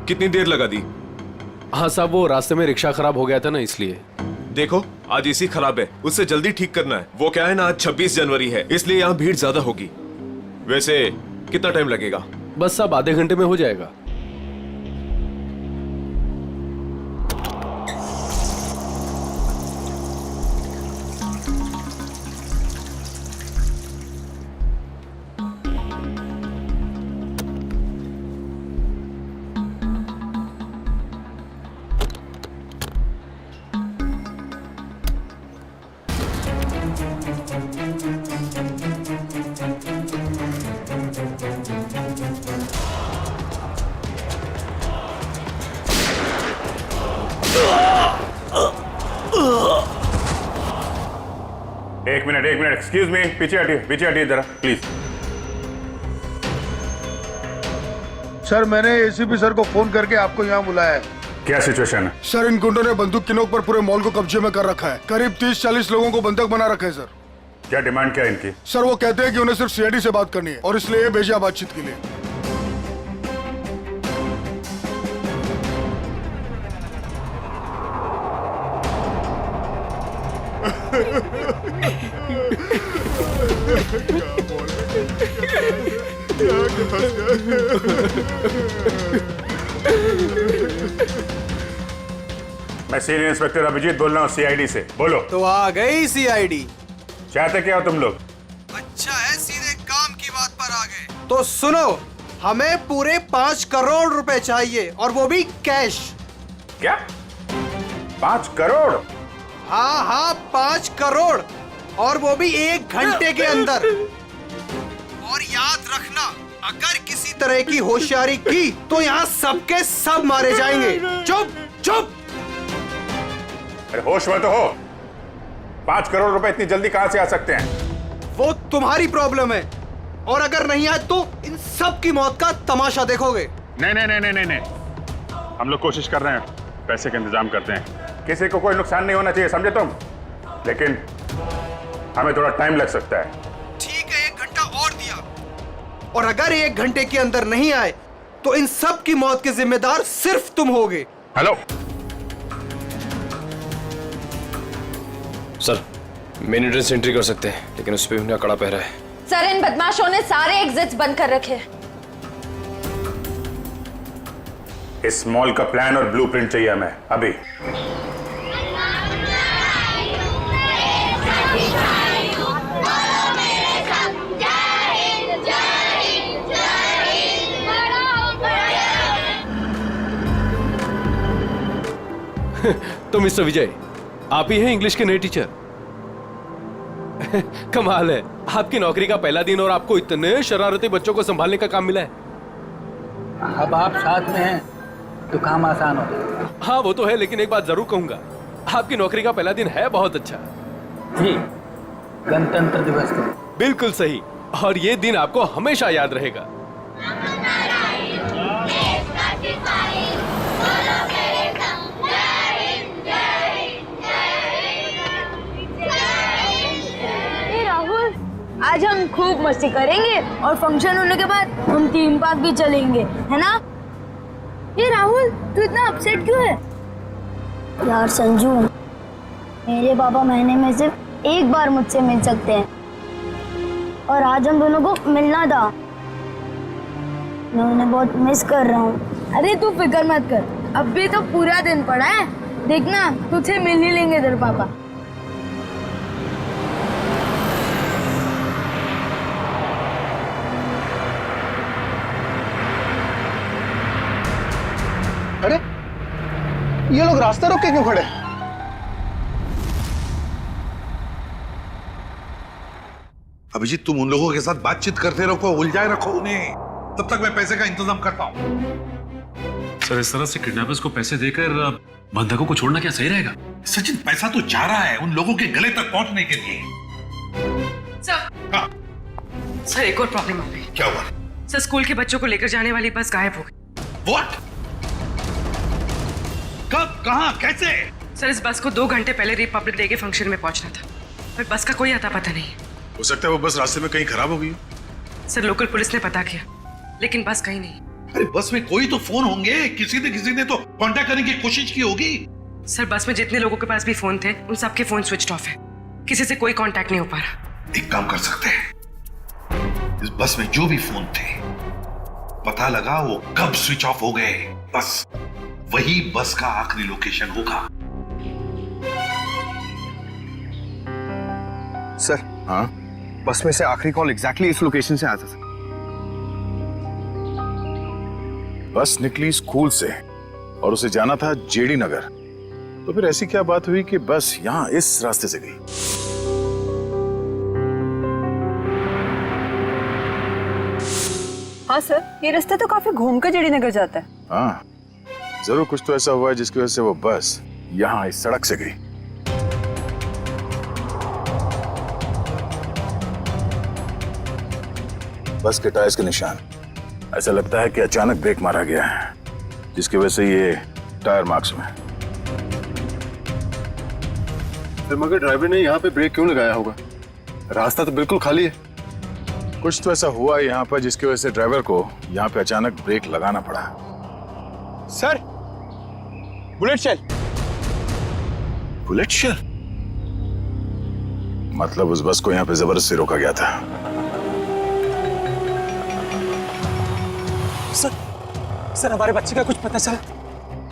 कितनी देर लगा दी? हाँ साहब, वो रास्ते में रिक्शा खराब हो गया था ना, इसलिए। देखो आज एसी खराब है, उससे जल्दी ठीक करना है। वो क्या है ना, आज 26 जनवरी है, इसलिए यहाँ भीड़ ज्यादा होगी। वैसे कितना टाइम लगेगा? बस साहब आधे घंटे में हो जाएगा। एक मिनट एक्सक्यूज मी, पीछे हटिए जरा प्लीज। सर मैंने एसीपी सर को फोन करके आपको यहाँ बुलाया है। क्या सिचुएशन है? सर इन गुंडों ने बंदूक की नोक पर पूरे मॉल को कब्जे में कर रखा है। करीब 30-40 लोगों को बंधक बना रखा है सर। क्या डिमांड क्या है इनकी? सर वो कहते हैं कि उन्हें सिर्फ सीआईडी से बात करनी है और इसलिए ये भेजा बातचीत के लिए। मैं सीनियर इंस्पेक्टर अभिजीत बोल रहा हूँ सीआईडी से। बोलो। तो आ गई सीआईडी। चाहते क्या हो तुम लोग? अच्छा है, सीधे काम की बात पर आ गए। तो सुनो, हमें पूरे 5 करोड़ रुपए चाहिए और वो भी कैश। क्या 5 करोड़? हाँ 5 करोड़ और वो भी 1 घंटे के अंदर। और याद रखना, अगर किसी तरह की होशियारी की तो यहाँ सबके सब मारे जाएंगे। चुप। अरे होश में तो हो। 5 करोड़ रुपए इतनी जल्दी कहां से आ सकते हैं? वो तुम्हारी प्रॉब्लम है, और अगर नहीं आए तो इन सब की मौत का तमाशा देखोगे। नहीं, हम लोग कोशिश कर रहे हैं, पैसे का इंतजाम करते हैं। किसी को कोई नुकसान नहीं होना चाहिए, समझे तुम? लेकिन हमें थोड़ा टाइम लग सकता है। ठीक है, 1 घंटा और दिया, और अगर 1 घंटे के अंदर नहीं आए तो इन सब की मौत के जिम्मेदार सिर्फ तुम होगे। Hello sir, main entrance entry कर सकते हैं, लेकिन उस पर उनका कड़ा पहरा है। सर इन बदमाशों ने सारे एग्जिट्स बंद कर रखे। इस मॉल का प्लान और ब्लूप्रिंट चाहिए हमें अभी। तो मिस्टर विजय, आप ही हैं इंग्लिश के नए टीचर? कमाल है, आपकी नौकरी का पहला दिन और आपको इतने शरारती बच्चों को संभालने का काम मिला है। अब आप साथ में हैं तो काम आसान हो। हाँ वो तो है, लेकिन एक बात जरूर कहूंगा, आपकी नौकरी का पहला दिन है बहुत अच्छा। जी, गणतंत्र दिवस का। बिल्कुल सही, और ये दिन आपको हमेशा याद रहेगा। आज हम खूब मस्ती करेंगे और फंक्शन होने के बाद हम थीम पार्क भी चलेंगे, है ना? ये राहुल, तू इतना अपसेट क्यों है? यार संजू, मेरे पापा महीने में सिर्फ 1 बार मुझसे मिल सकते हैं और आज हम दोनों को मिलना था। मैं उन्हें बहुत मिस कर रहा हूँ। अरे तू फिक्र मत कर, अब भी तो पूरा दिन पड़ा है, देखना तुझे मिल ही लेंगे तेरे पापा। अरे ये लोग रास्ता रोक के क्यों खड़े? अभिजीत, तुम उन लोगों के साथ बातचीत करते रखो, उलझाए रखो उन्हें, तब तक मैं पैसे का इंतजाम करता हूँ। सर इस तरह से किडनैपर्स को पैसे देकर बंधकों को छोड़ना क्या सही रहेगा? सचिन, पैसा तो जा रहा है उन लोगों के गले तक पहुंचने के लिए। सर, हाँ सर एक और प्रॉब्लम आ गई। क्या हुआ? सर स्कूल के बच्चों को लेकर जाने वाली बस गायब हो गई। व्हाट? कब, कहां, कैसे? सर इस बस को 2 घंटे पहले रिपब्लिक डे के फंक्शन में पहुंचना था, पर बस का कोई अता पता नहीं। हो सकता है वो बस रास्ते में कहीं खराब हो गई। सर लोकल पुलिस ने पता किया, लेकिन बस कहीं नहीं। अरे बस में कोई तो फोन होंगे, किसी ने तो कांटेक्ट करने की कोशिश की होगी। सर बस में जितने लोगों के पास भी फोन थे उन सबके फोन स्विच ऑफ है, किसी से कोई कांटेक्ट नहीं हो पा रहा। एक काम कर सकते हैं, इस बस में जो भी फोन थे पता लगा वो कब स्विच ऑफ हो गए, बस वही बस का आखिरी लोकेशन होगा। सर हाँ, बस में से आखिरी कॉल एग्जैक्टली इस लोकेशन से आया था। बस निकली स्कूल से और उसे जाना था जेडी नगर, तो फिर ऐसी क्या बात हुई कि बस यहां इस रास्ते से गई? हाँ सर, ये रास्ता तो काफी घूम कर जेडी नगर जाता है। हाँ, जरूर कुछ तो ऐसा हुआ है जिसकी वजह से वो बस यहां इस सड़क से गई। बस के टायर्स के निशान, ऐसा लगता है कि अचानक ब्रेक मारा गया है, जिसकी वजह से ये टायर मार्क्स हुए। मगर ड्राइवर ने यहाँ पे ब्रेक क्यों लगाया होगा? रास्ता तो बिल्कुल खाली है। कुछ तो ऐसा हुआ यहाँ पर जिसकी वजह से ड्राइवर को यहाँ पे अचानक ब्रेक लगाना पड़ा। Sir, bullet shell. Bullet shell? मतलब उस बस को यहाँ पे जबरदस्ती रोका गया था। सर हमारे बच्चे का कुछ पता चला?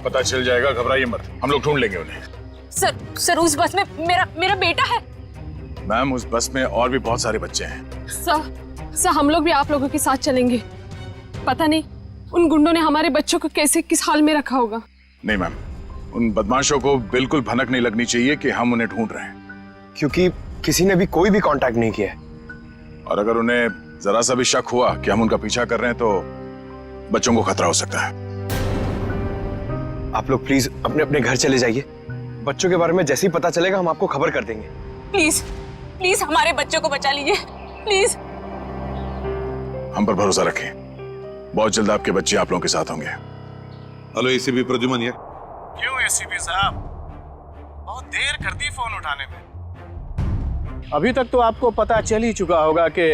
पता चल जाएगा, घबराइए मत, हम लोग ढूंढ लेंगे उन्हें। सर उस बस में मेरा बेटा है। मैम, उस बस में और भी बहुत सारे बच्चे हैं। सर हम लोग भी आप लोगों के साथ चलेंगे। पता नहीं उन गुंडों ने हमारे बच्चों को कैसे किस हाल में रखा होगा। नहीं मैम, उन बदमाशों को बिल्कुल भनक नहीं लगनी चाहिए कि हम उन्हें ढूंढ रहे हैं, क्योंकि किसी ने भी कोई भी कांटेक्ट नहीं किया है। और अगर उन्हें जरा सा भी शक हुआ कि हम उनका पीछा कर रहे हैं तो बच्चों को खतरा हो सकता है। आप लोग प्लीज अपने अपने घर चले जाइए। बच्चों के बारे में जैसे ही पता चलेगा हम आपको खबर कर देंगे। प्लीज हमारे बच्चों को बचा लीजिए, प्लीज। हम पर भरोसा रखें, बहुत जल्द आपके बच्चे आप लोगों के साथ होंगे। हेलो एसीपी प्रद्युमन यार। क्यों एसीपी साहब, बहुत देर कर दी फोन उठाने में। अभी तक तो आपको पता चल ही चुका होगा कि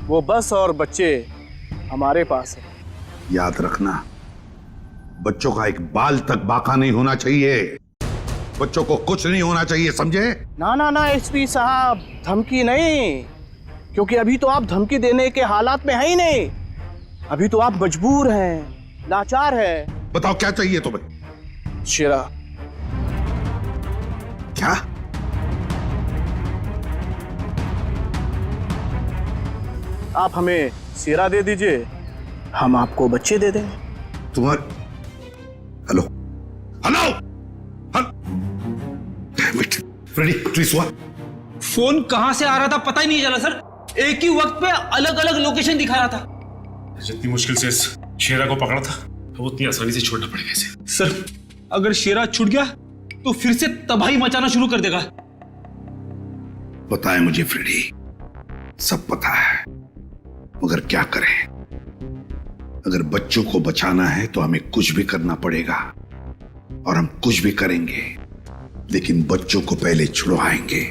वो बस और बच्चे हमारे पास है। याद रखना, बच्चों का एक बाल तक बाका नहीं होना चाहिए, बच्चों को कुछ नहीं होना चाहिए, समझे? ना एसपी साहब, धमकी नहीं, क्योंकि अभी तो आप धमकी देने के हालात में है ही नहीं। अभी तो आप मजबूर हैं, लाचार हैं। बताओ क्या चाहिए तुम्हें? शेरा। क्या? आप हमें शेरा दे दीजिए, हम आपको बच्चे दे देंगे। तुम्हारे हेलो फ्रेडी, प्लीज हुआ? फोन कहां से आ रहा था पता ही नहीं चला सर, एक ही वक्त पे अलग अलग लोकेशन दिखा रहा था। जितनी मुश्किल से इस शेरा को पकड़ा था वो उतनी आसानी से छोड़ना पड़ेगा इसे। सर अगर शेरा छूट गया तो फिर से तबाही मचाना शुरू कर देगा। पता है मुझे फ्रेडी, सब पता है, मगर क्या करें? अगर बच्चों को बचाना है तो हमें कुछ भी करना पड़ेगा, और हम कुछ भी करेंगे, लेकिन बच्चों को पहले छुड़वाएंगे।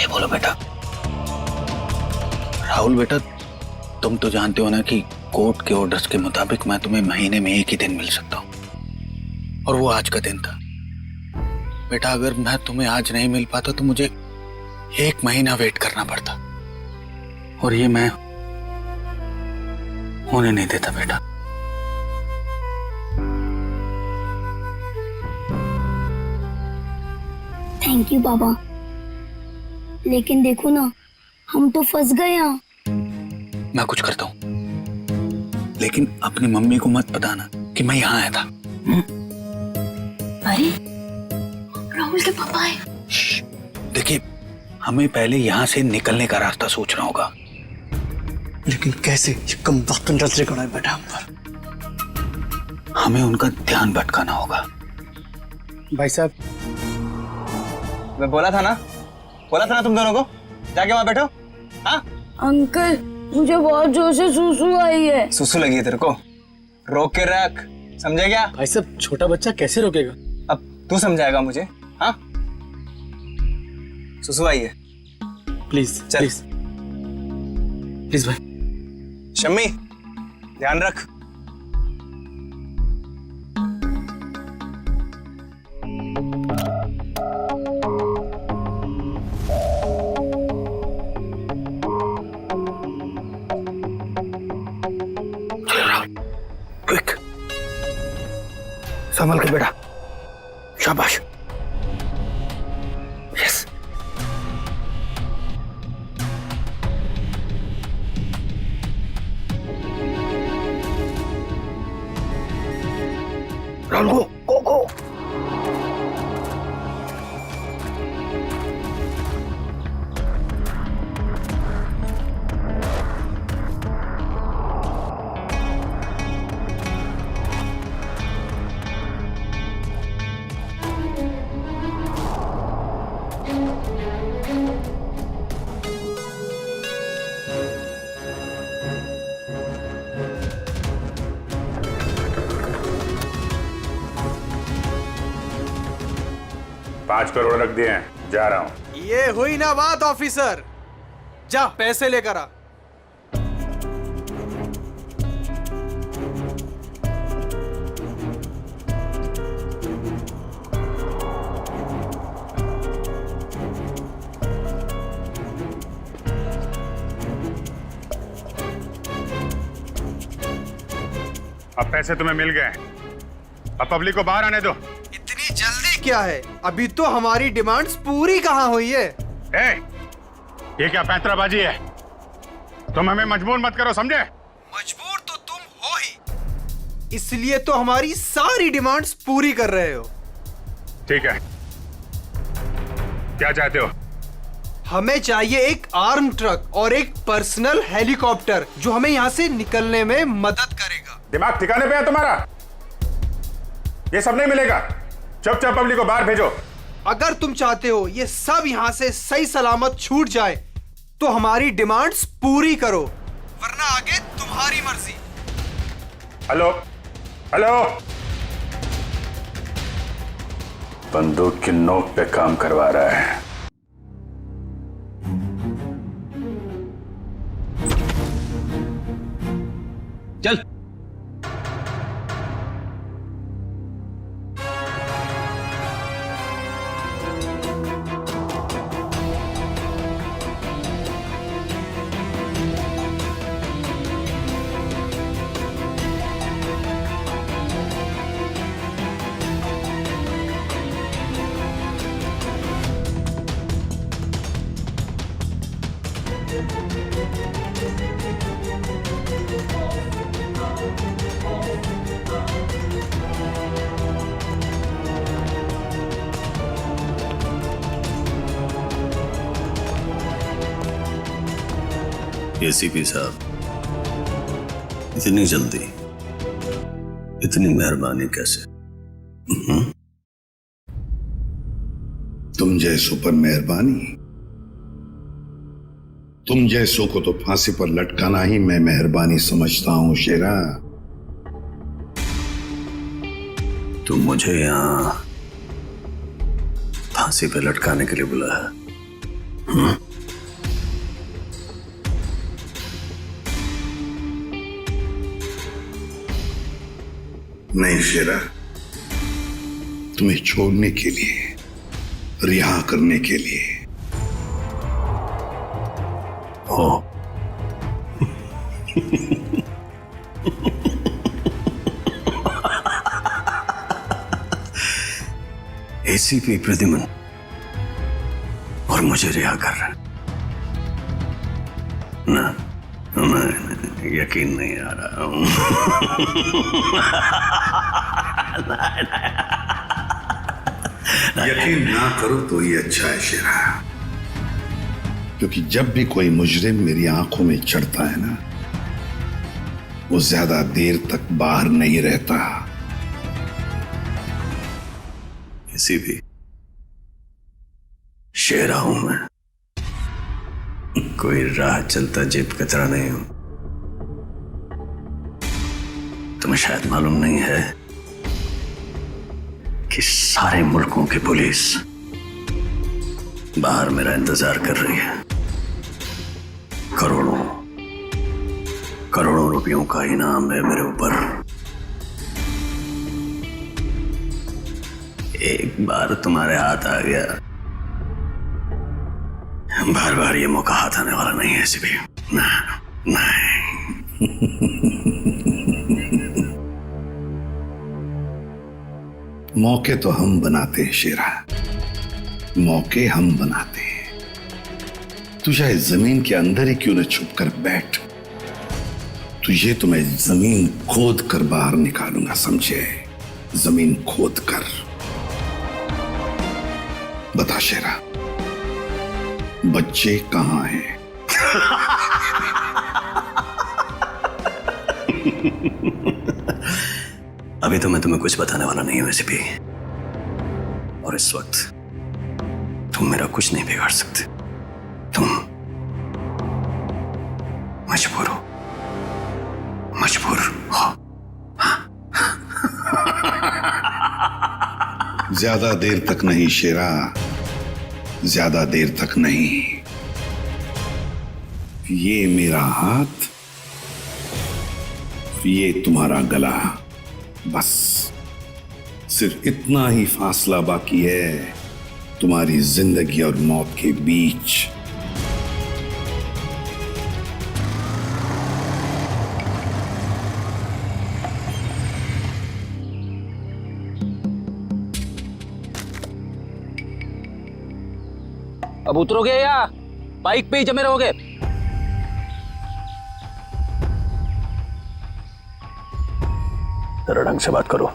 बोलो बेटा। राहुल बेटा, तुम तो जानते हो ना कि कोर्ट के ऑर्डर्स के मुताबिक मैं तुम्हें महीने में एक ही दिन मिल सकता हूं, और वो आज का दिन था। बेटा अगर मैं तुम्हें आज नहीं मिल पाता तो मुझे 1 महीना वेट करना पड़ता, और ये मैं होने नहीं देता बेटा। थैंक यू पापा, लेकिन देखो ना, हम तो फंस गए यहाँ। मैं कुछ करता हूँ, लेकिन अपनी मम्मी को मत बताना कि मैं यहाँ आया था। अरे राहुल के पापा है। देखिए, हमें पहले यहाँ से निकलने का रास्ता सोचना होगा। लेकिन कैसे? ये कम वक्त नजरे खड़ा है बेटा हम पर। हमें उनका ध्यान भटकाना होगा। भाई साहब, मैं बोला था ना तुम दोनों को, जाके वहां बैठो। हाँ अंकल, मुझे बहुत जोर से सूसू आई है। सुसु लगी है तेरे को? रोक के रख, समझे क्या? भाई साहब, छोटा बच्चा कैसे रोकेगा? अब तू समझाएगा मुझे? हाँ, सुसु आई है। प्लीज चल। प्लीज भाई। शम्मी, ध्यान रख। क्विक, संभल के बेटा। शाबाश। यस। राहुल, गो गो। $5 करोड़ रख दिए हैं, जा रहा हूं। ये हुई ना बात ऑफिसर, जा पैसे लेकर आ। अब पैसे तुम्हें मिल गए, अब पब्लिक को बाहर आने दो। इतनी जल्दी क्या है? अभी तो हमारी डिमांड्स पूरी कहाँ हुई है? ये क्या पैंतराबाजी है? तुम हमें मजबूर मत करो, समझे? मजबूर तो तुम हो ही, इसलिए तो हमारी सारी डिमांड्स पूरी कर रहे हो। ठीक है, क्या चाहते हो? हमें चाहिए एक आर्म ट्रक और एक पर्सनल हेलीकॉप्टर जो हमें यहाँ से निकलने में मदद करेगा। दिमाग ठिकाने पे है तुम्हारा? ये सब नहीं मिलेगा, चुपचाप पब्लिक को बाहर भेजो। अगर तुम चाहते हो ये सब यहाँ से सही सलामत छूट जाए तो हमारी डिमांड्स पूरी करो, वरना आगे तुम्हारी मर्जी। हेलो हेलो, बंदूक की नोक पे काम करवा रहा है। चल। एसीपी साहब, इतनी जल्दी, इतनी मेहरबानी कैसे? तुम जैसों पर मेहरबानी? तुम जैसों को तो फांसी पर लटकाना ही मैं मेहरबानी समझता हूं शेरा। तुम मुझे यहां फांसी पर लटकाने के लिए बुलाया? नहीं शेरा, तुम्हें छोड़ने के लिए, रिहा करने के लिए। हो एसीपी प्रद्युमन और मुझे रिहा कर रहा है ना? मैं यकीन नहीं आ रहा हूं। यकीन ना करो तो ये अच्छा है शेरा, क्योंकि जब भी कोई मुजरिम मेरी आंखों में चढ़ता है ना, वो ज्यादा देर तक बाहर नहीं रहता। किसी भी शेरा हूं मैं, कोई राह चलता जेब कतरा नहीं हूं। तुम्हें शायद मालूम नहीं है कि सारे मुल्कों की पुलिस बाहर मेरा इंतजार कर रही है। करोड़ों करोड़ों रुपयों का इनाम है मेरे ऊपर। एक बार तुम्हारे हाथ आ गया, बार बार ये मौका हाथ आने वाला नहीं है ऐसे भी। नहीं। मौके तो हम बनाते हैं शेरा, मौके हम बनाते हैं। तू चाहे जमीन के अंदर ही क्यों न छुप कर बैठ, तुझे तो मैं जमीन खोद कर बाहर निकालूंगा, समझे? जमीन खोद कर। बता शेरा, बच्चे कहां हैं? अभी तो मैं तुम्हें कुछ बताने वाला नहीं हूं भी, और इस वक्त तुम मेरा कुछ नहीं बिगाड़ सकते। तुम मजबूर हो, मजबूर हो। ज्यादा देर तक नहीं शेरा, ज्यादा देर तक नहीं। ये मेरा हाथ, ये तुम्हारा गला, बस सिर्फ इतना ही फासला बाकी है तुम्हारी जिंदगी और मौत के बीच। अब उतरोगे या बाइक पे ही जमे रहोगे? जरा ढंग से बात करो।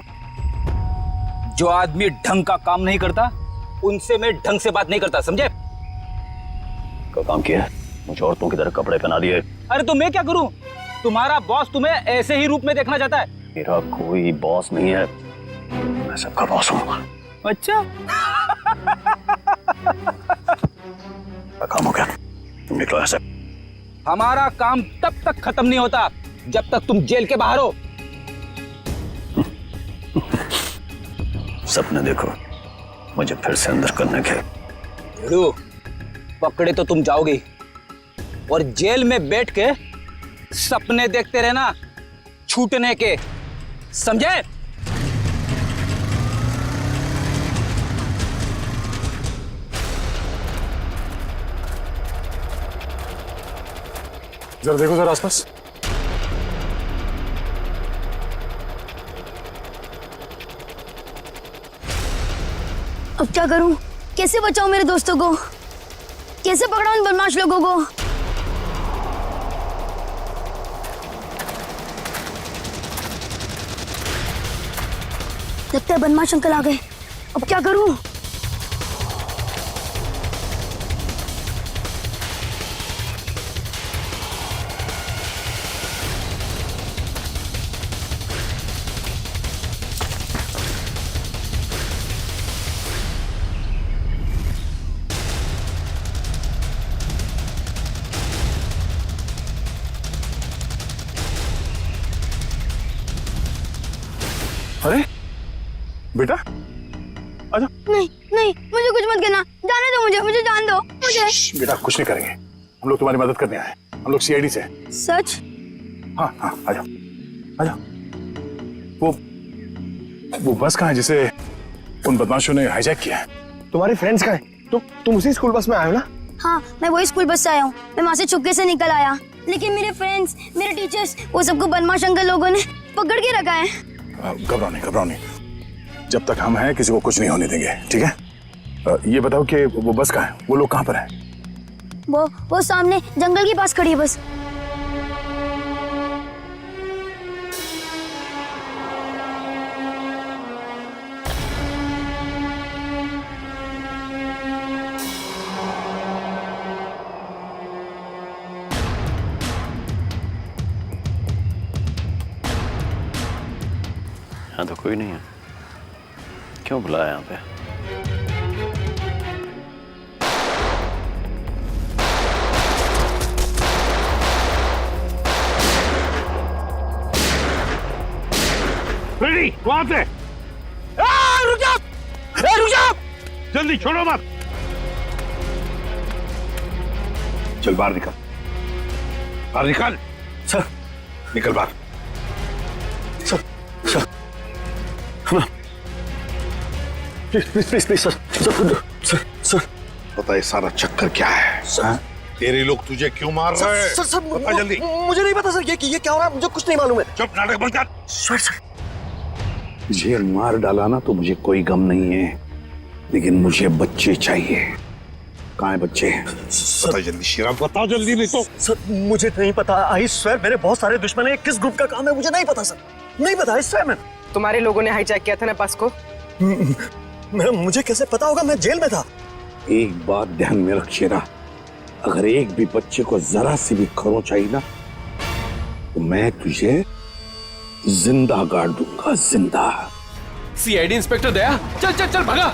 जो आदमी ढंग का काम नहीं करता उनसे मैं ढंग से बात नहीं करता, समझे? क्या काम किया? मुझे औरतों की तरह कपड़े पहना दिए। अरे तो मैं क्या करूं? तुम्हारा बॉस तुम्हें ऐसे ही रूप में देखना चाहता है। मेरा कोई बॉस नहीं है, मैं सबका बॉस हूं। अच्छा। काम हो गया, तुम निकलो ऐसे। हमारा काम तब तक खत्म नहीं होता जब तक तुम जेल के बाहर हो। सपने देखो मुझे फिर से अंदर करने के। पकड़े तो तुम जाओगे, और जेल में बैठ के सपने देखते रहना छूटने के, समझे? जरा देखो जरा आसपास। अब क्या करूं? कैसे बचाऊं मेरे दोस्तों को? कैसे पकड़ाऊं इन बदमाश लोगों को? लगता है बदमाश अंकल आ गए। अब क्या करूं? अरे बेटा आजा। नहीं नहीं, मुझे कुछ मत करना, जाने दो मुझे, मुझे जान दो मुझे। बेटा कुछ नहीं करेंगे, हम लोग तुम्हारी मदद करने आए। हम लोग सीआईडी से। सच? हाँ हाँ, आजा आजा। वो बस कहाँ है जिसे उन बदमाशों ने हाईजैक किया है? तुम्हारे फ्रेंड्स कहाँ हैं? तुम उसी स्कूल बस में आए हो ना? हाँ, मैं वही स्कूल बस से आया हूँ। मैं वहाँ से चुपके से निकल आया, लेकिन मेरे फ्रेंड्स, मेरे टीचर्स, वो सबको बदमाश अंकल लोगों ने पकड़ के रखा है। घबराओ नहीं, घबराओ नहीं। जब तक हम हैं किसी को कुछ नहीं होने देंगे, ठीक है? ये बताओ कि वो बस कहाँ है, वो लोग कहाँ पर हैं? वो सामने जंगल के पास खड़ी है बस। यहाँ तो कोई नहीं है, क्यों बुलाया यहाँ पे? फ्रेडी, वहां से रुक जाओ, रुक जाओ, जल्दी छोड़ो मत। चल बाहर निकल, बाहर निकल। सर निकल बाहर। प्लीज सर पता है सारा चक्कर क्या है? सर तेरे लोग तुझे क्यों मार रहे हैं? सर बता जल्दी। मुझे नहीं पता सर, ये क्या हो रहा है, मुझे कुछ नहीं मालूम है। चुप, नाटक बंद कर। सर मुझे मार डाला ना तो मुझे कोई गम नहीं है, लेकिन मुझे बच्चे चाहिए। कहाँ है बच्चे? बता जल्दी शिरा, बताओ जल्दी, नहीं तो। सर मुझे नहीं पता, आई स्वेयर मेरे बहुत सारे दुश्मन हैं, किस ग्रुप का काम है मुझे नहीं पता सर, नहीं पता, आई स्वेयर। तुम्हारे लोगों ने हाईजैक किया था ना बस को? मुझे कैसे पता होगा, मैं जेल में था। एक बात ध्यान में रख शेरा, अगर एक भी बच्चे को जरा सी भी खरोंच आई ना तो मैं तुझे जिंदा गाड़ दूंगा, जिंदा। सीआईडी इंस्पेक्टर दया, चल चल चल भागा।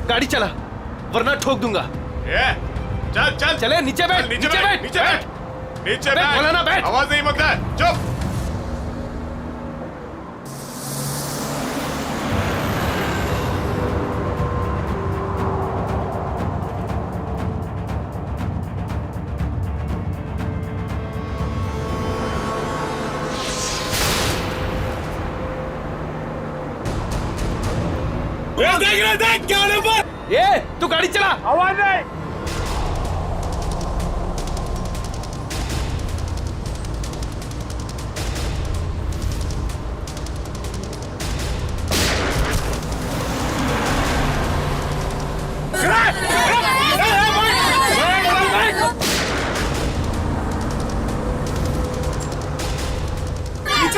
गाड़ी चला वरना ठोक दूंगा। चल चल चले, नीचे बैठ, नीचे बैठ, नीचे बैठ, नीचे बैठ। बोला ना बैठ। आवाज नहीं मत कर, चुप। देख क्या होने पर। ये तू गाड़ी चला। आवाज नहीं।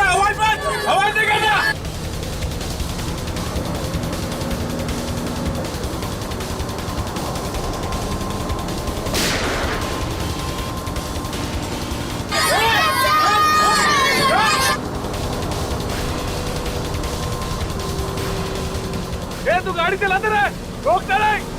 आवाज बंद, आवाज नहीं करना। तू गाड़ी चलाते रहे, रोकता नहीं।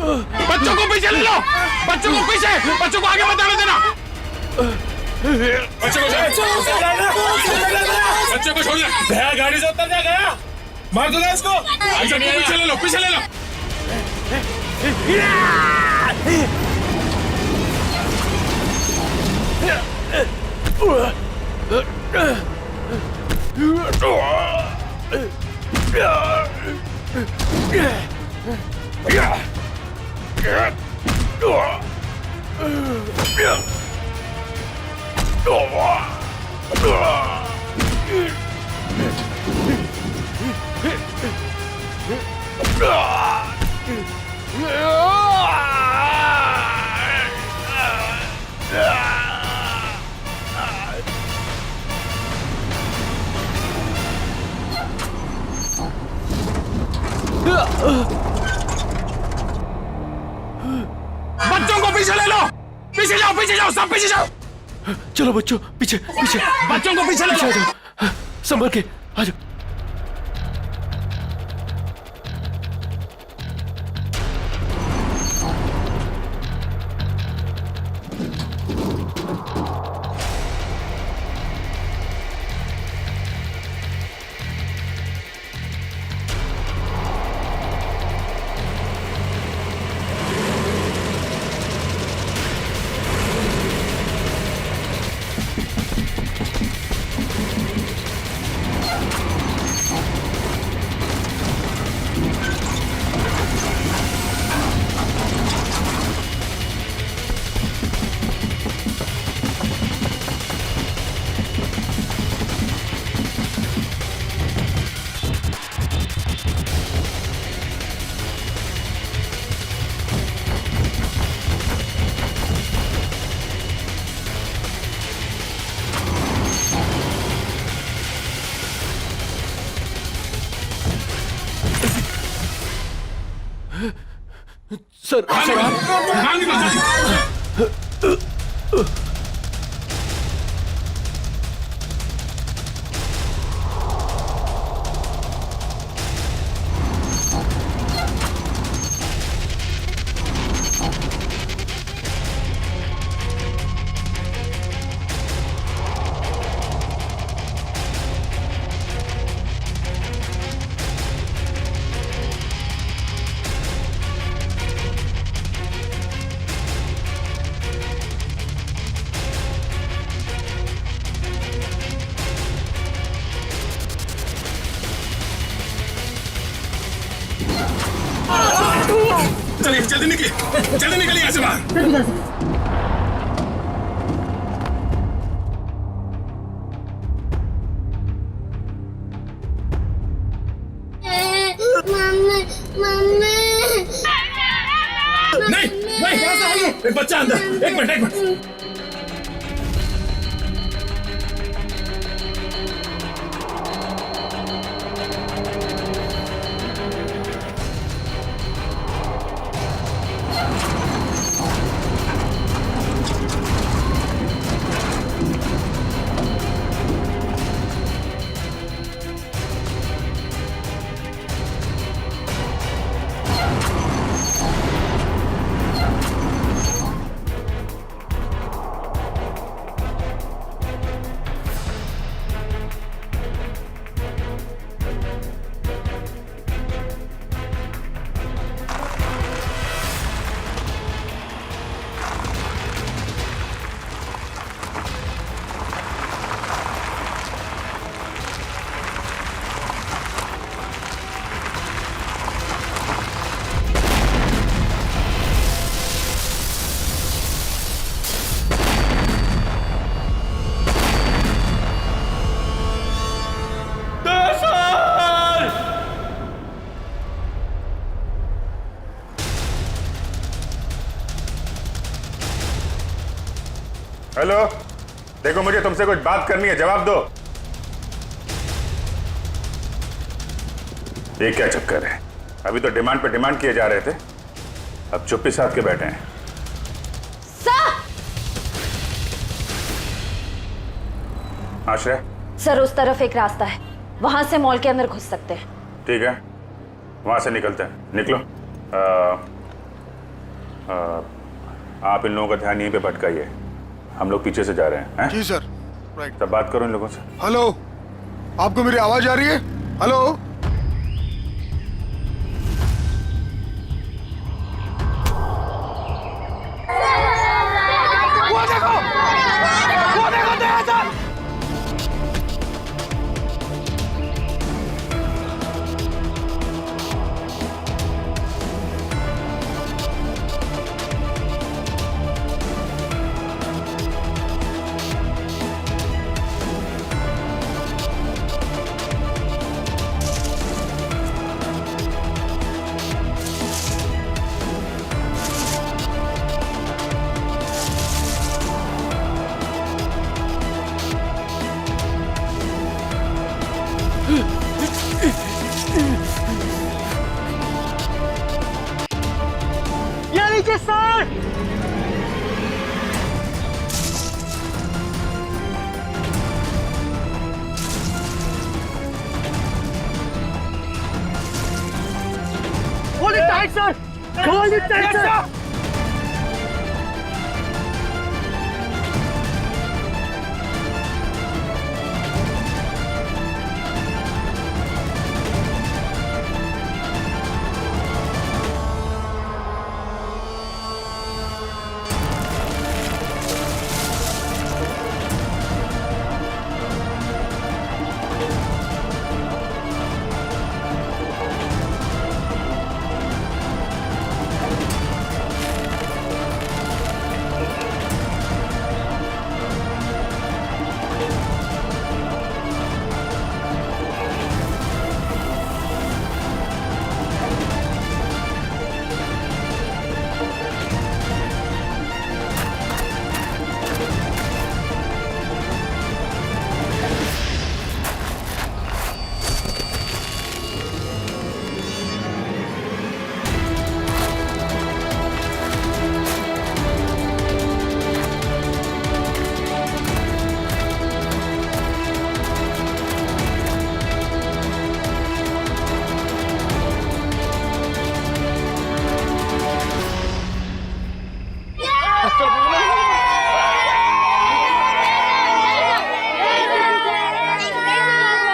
बच्चों को पीछे ले लो, बच्चों को पीछे, बच्चों को आगे मत आने देना। बच्चों को छोड़ दे। गया गाड़ी से उतर जा, गया मार दो इसको। पीछे ले लो, पीछे ले लो। बच्चों को पीछे ले लो, पीछे जाओ, पीछे जाओ, सब पीछे जाओ। चलो बच्चों, पीछे पीछे। बच्चों को पीछे ले लो। संभल के आ जाओ। सर, चलिए जल्दी निकलिए, जल्दी निकलिए यहाँ से बाहर। नहीं नहीं, एक बच्चा अंदर, एक मिनट। हेलो, देखो मुझे तुमसे कुछ बात करनी है, जवाब दो। ये क्या चक्कर है? अभी तो डिमांड पे डिमांड किए जा रहे थे, अब चुप्पी साध के बैठे हैं। आश्रय सर, उस तरफ एक रास्ता है, वहां से मॉल के अंदर घुस सकते हैं। ठीक है, वहां से निकलते हैं। निकलो। आप इन लोगों का ध्यान यहीं पे भटकाइए, हम लोग पीछे से जा रहे हैं। जी सर। राइट। तब बात करो इन लोगों से। हेलो, आपको मेरी आवाज आ रही है? हेलो। वो देखो दयाचंद। ये लीजिए sir. Hold it tight, sir. Hold it tight, sir.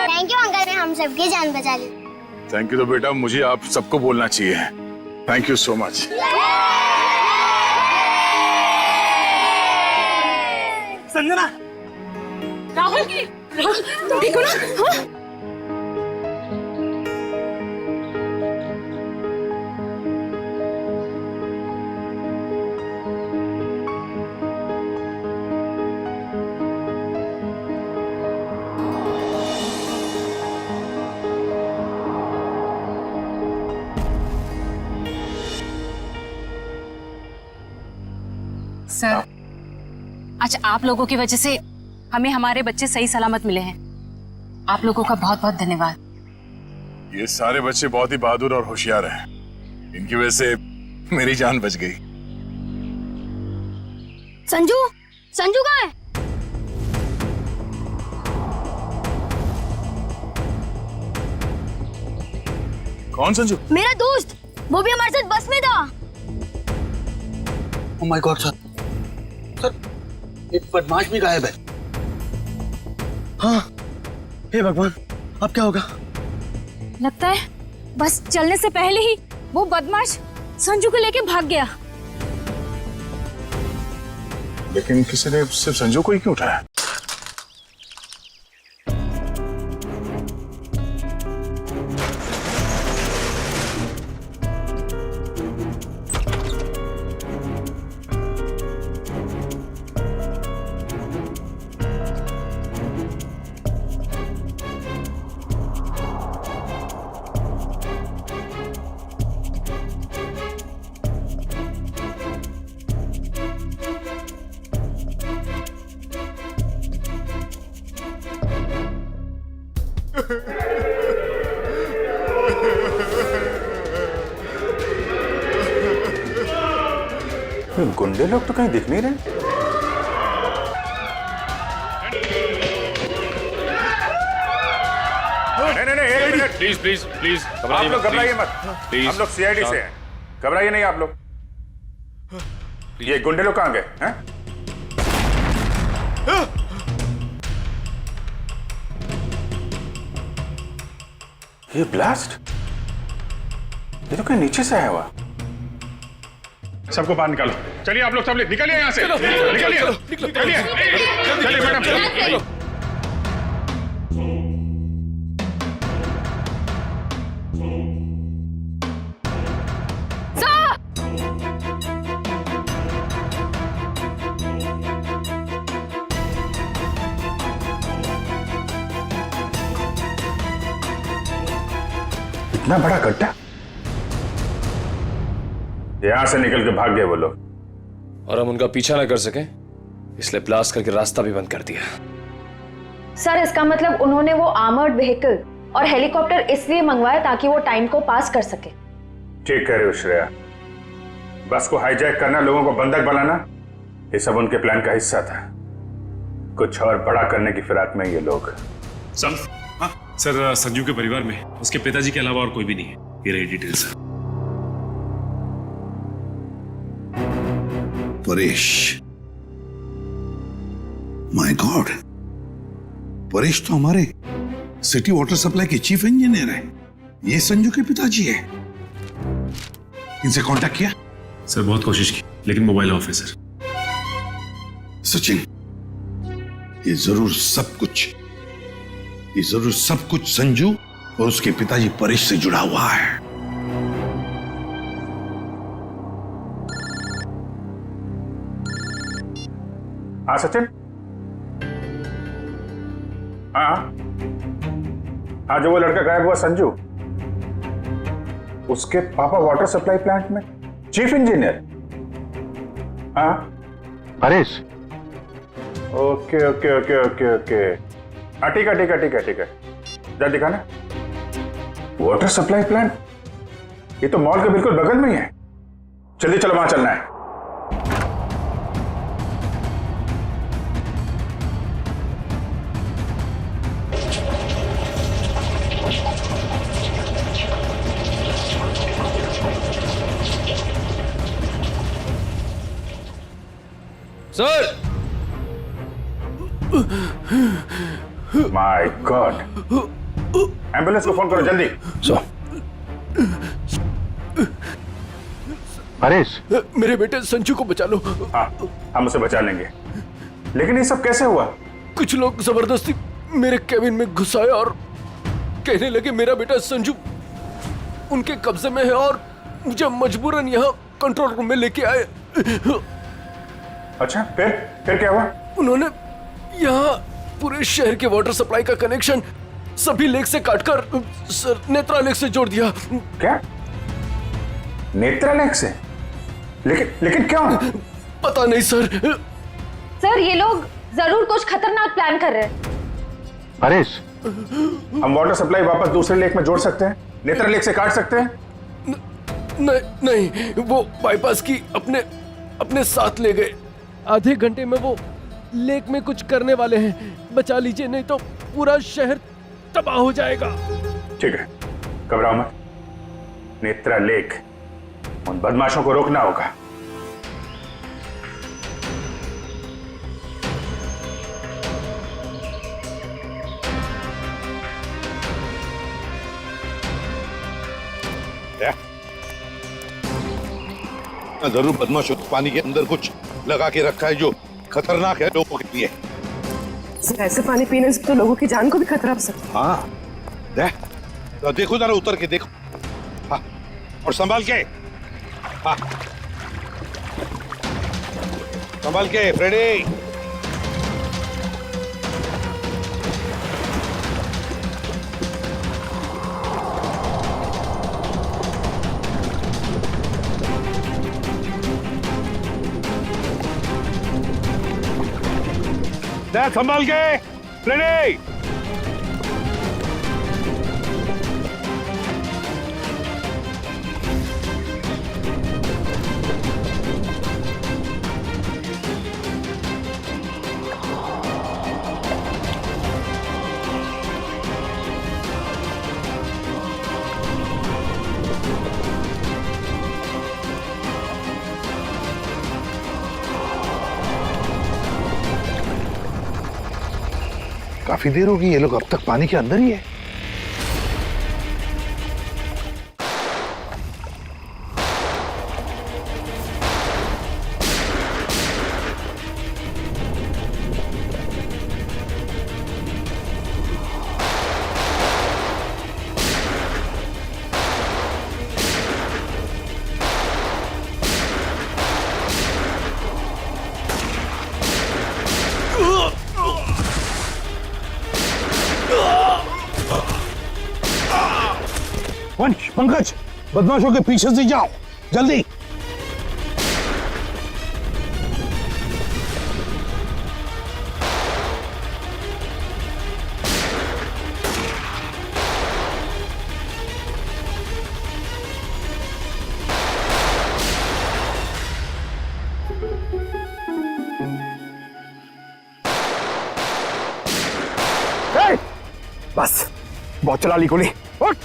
Thank you uncle ने हम सबकी जान बचा ली। थैंक यू तो बेटा मुझे आप सबको बोलना चाहिए। Thank you so much. Sanjana. Rahul तुम ठीक हो ना? हाँ? सर, आज आप लोगों की वजह से हमें हमारे बच्चे सही सलामत मिले हैं। आप लोगों का बहुत बहुत धन्यवाद। ये सारे बच्चे बहुत ही बहादुर और होशियार हैं। इनकी वजह से मेरी जान बच गई। संजू, संजू कहाँ है? कौन संजू? मेरा दोस्त, वो भी हमारे साथ बस में था। ओह माय गॉड सर, एक बदमाश भी गायब है। हाँ, हे भगवान, अब क्या होगा? लगता है बस चलने से पहले ही वो बदमाश संजू को लेके भाग गया। लेकिन किसी ने सिर्फ संजू को ही क्यों उठाया? गुंडे लोग तो कहीं दिख नहीं रहे। नहीं, एक मिनट। प्लीज प्लीज प्लीज आप लोग घबराइए मत। हम लोग सीआईडी से हैं, घबराइए नहीं आप लोग। ये गुंडे लोग कहां गए हैं? ये ब्लास्ट, ये तो कहीं नीचे से आया हुआ। सबको बाहर निकालो। चलिए आप लोग सब निकलिए यहाँ से। निकलिए चलिए मैडम चलो। इतना बड़ा गड्ढा, यहां से निकल के भाग गए वो लोग, और हम उनका पीछा ना कर सके इसलिए ब्लास्ट करके रास्ता भी बंद कर दिया। सर इसका मतलब उन्होंने वो आर्मर्ड व्हीकल और हेलीकॉप्टर इसलिए मंगवाया ताकि वो टाइम को पास कर सके। ठीक कह रहे हो श्रेया, बस को हाईजैक करना, लोगों को बंधक बनाना, ये सब उनके प्लान का हिस्सा था। कुछ और बड़ा करने की फिराक में ये लोग। सर संजू के परिवार में उसके पिताजी के अलावा और कोई भी नहीं है। ये रही details. Paresh, my God, Paresh तो हमारे सिटी वाटर सप्लाई के चीफ इंजीनियर है। ये संजू के पिताजी है। इनसे कांटेक्ट किया? सर बहुत कोशिश की लेकिन मोबाइल ऑफ है सर। सचिन, ये जरूर सब कुछ संजू और उसके पिताजी परेश से जुड़ा हुआ है। हाँ सचिन, हाँ जो वो लड़का गायब हुआ संजू, उसके पापा वाटर सप्लाई प्लांट में चीफ इंजीनियर। हाँ Paresh. Okay okay okay okay okay, हाँ ठीक है। जा दिखाना। वाटर सप्लाई प्लांट, ये तो मॉल के बिल्कुल बगल में ही है। जल्दी चलो, वहां चलना है। सर माय गॉड, एम्बुलेंस को फोन करो जल्दी। परेश, मेरे बेटे संजू को बचा लो। हाँ हम उसे बचा लेंगे, लेकिन ये सब कैसे हुआ? कुछ लोग जबरदस्ती मेरे केबिन में घुस आए और कहने लगे मेरा बेटा संजू उनके कब्जे में है और मुझे मजबूरन यहाँ कंट्रोल रूम में लेके आए। अच्छा फिर क्या हुआ? उन्होंने यहाँ पूरे शहर के वाटर सप्लाई का कनेक्शन सभी लेक से काटकर सर नेत्रा लेक से जोड़ दिया। क्या? नेत्रा लेक से? लेकिन क्यों? पता नहीं सर। सर ये लोग जरूर कुछ खतरनाक प्लान कर रहे हैं। परेश, हम वाटर सप्लाई वापस दूसरे लेक में जोड़ सकते हैं, नेत्रा लेक से काट सकते हैं? नहीं, वो बाईपास की अपने साथ ले गए। आधे घंटे में वो लेक में कुछ करने वाले हैं। बचा लीजिए नहीं तो पूरा शहर तबाह हो जाएगा। ठीक है, घबराओ मत। नेत्रा लेक, उन बदमाशों को रोकना होगा। जरूर बदमाशों पानी के अंदर कुछ लगा के रखा है जो खतरनाक है लोगों के लिए। ऐसे पानी पीने से तो लोगों की जान को भी खतरा हो सकता है। हाँ देखो जरा, उतर के देखो। हाँ और संभाल के। हाँ संभाल के फ्रेडी। संभाल के फ्रेडी। काफी देर होगी, ये लोग अब तक पानी के अंदर ही है। वंश, पंकज, बदमाशों के पीछे से जाओ, जल्दी। बस, बहुत चला ली गोली। उठ।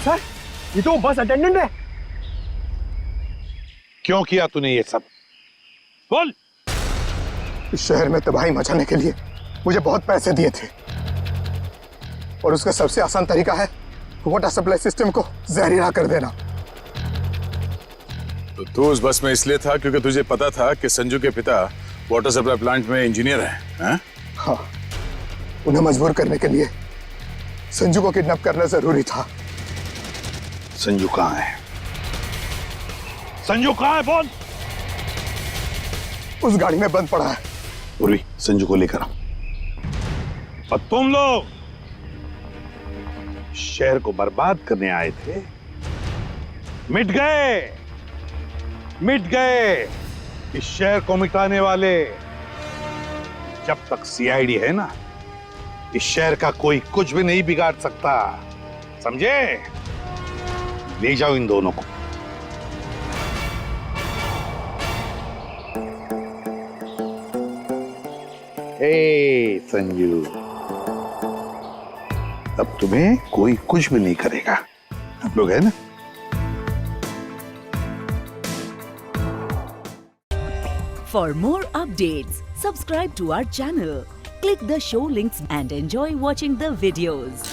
सर, ये तो बस अटेंडेंट है। क्यों किया तूने ये सब? बोल। इस शहर में तबाही मचाने के लिए मुझे बहुत पैसे दिए थे, और उसका सबसे आसान तरीका है वाटर सप्लाई सिस्टम को जहरीला कर देना। तो तू उस बस में इसलिए था क्योंकि तुझे पता था कि संजू के पिता वाटर सप्लाई प्लांट में इंजीनियर हैं? हाँ, उन्हें मजबूर करने के लिए संजू को किडनैप करना जरूरी था। संजू कहाँ है? संजू कहाँ है? बोल। उस गाड़ी में बंद पड़ा है। पूर्वी, संजू को लेकर आओ। और तुम लोग शहर को बर्बाद करने आए थे, मिट गए, मिट गए। इस शहर को मिटाने वाले, जब तक सीआईडी है ना, इस शहर का कोई कुछ भी नहीं बिगाड़ सकता, समझे? ले जाओ इन दोनों को। ए संजू, अब तुम्हें कोई कुछ भी नहीं करेगा, हम लोग है ना? For more updates, subscribe to our channel, click the show links and enjoy watching the videos.